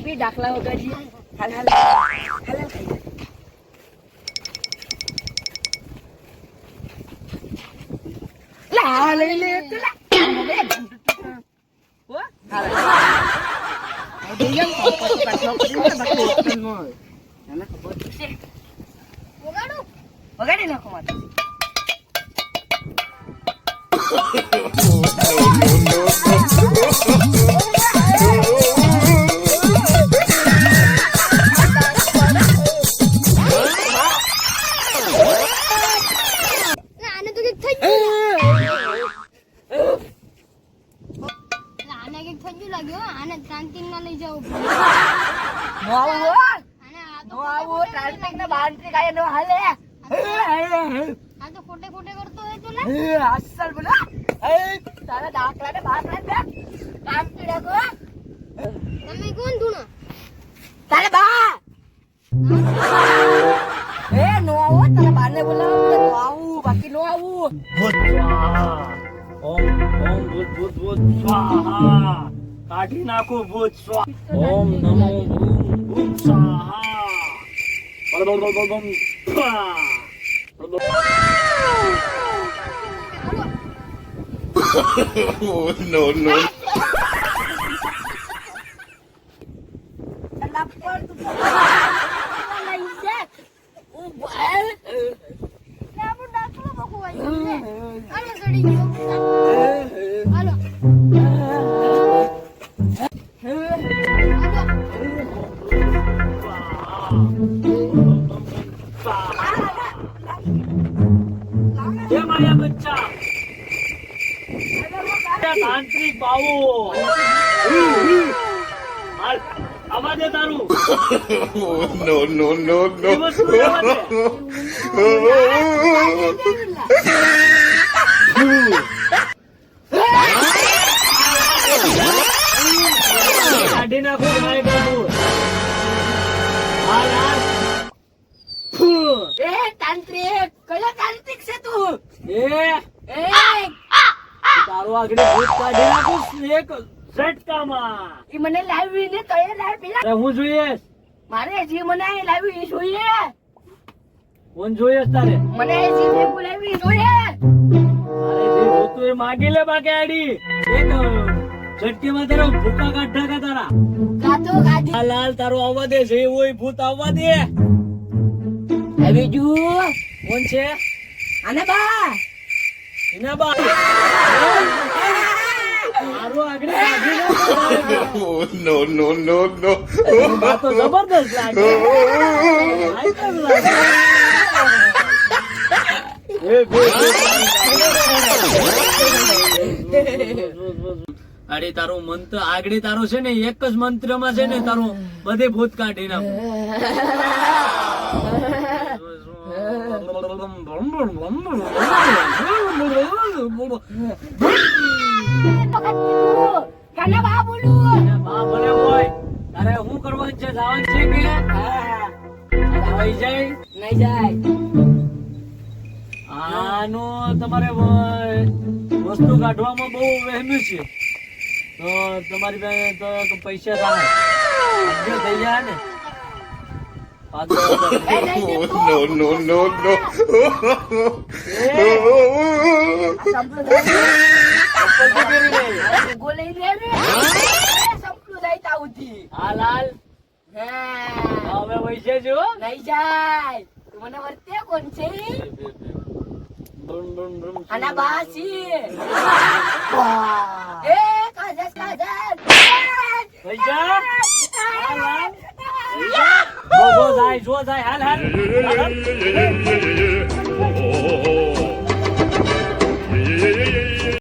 બી દાખલા વગાડી હાલ હાલ હાલ ખાઈ લા લઈ લે તુલા ઓ હાલ વગાડી નાખો માતા તારા દાખલા ને બાકલા કામ પીડા કો તમે કોણ ધૂણો તારે બા એ નો આવો તારા બાને બોલાવો તો આવું બાકી નો આવું ભૂત સ્વાહા ઓમ ઓમ ભૂત સ્વાહા કાઢી નાખો ભૂત સ્વાહા ઓમ નમો ભૂત સ્વાહા no, no. બચ્ચા તાંત્રિક બાવો આવાજ તારું No, no, no, no. કાઢી નાખો મારે કાઢું એ તાંત્રિક કયો તાંત્રિક છે તું એ તારો આગળ ભૂત કાઢી નાખું એક ઝટકામાં ઈ મને લાવી ને તય લાવી પેલા હું જોઈએ મારે જે મને લાવી ઈ જોઈએ કોણ જોઈએ તારે મને જે બોલાવી ઈ જોઈએ અરે જે જોતું એ માગી લે બાકી આડી એક ઝટકીમાં તારો ભૂકા કાઢા કા તારા કાતો ગાડી આ લાલ તારો આવવા દે જે હોય ભૂત આવવા દે આવી જુ કોણ છે આને બા એના બા મારો આગળ કાઢી નાખો No, no, no, no. આ તો જબરદસ્ત લાગે આઈટમ લાગે અરે તારું મંત્ર આગળ તારું છે ને એક જ મંત્રમાં છે ને તારું બધે ભૂત કાઢી નાખું કાના બા બોલું બા ભલે હોય તારે શું કરવાનું છે જવાનું છે કે આવી જાય નહીં જાય આનો તમારે વસ્તુ કાઢવામાં બહુ વહેમ્યું છે તો તમારી પાસે તો પૈસા થાય થઈ જાય ને No, no, no, no. હા લાલ હવે પૈસા જો નહીં જાય મને વર્તે કોણ છે આના બાસી એ કાજસ પૈસા જો જાય હાલ હાલ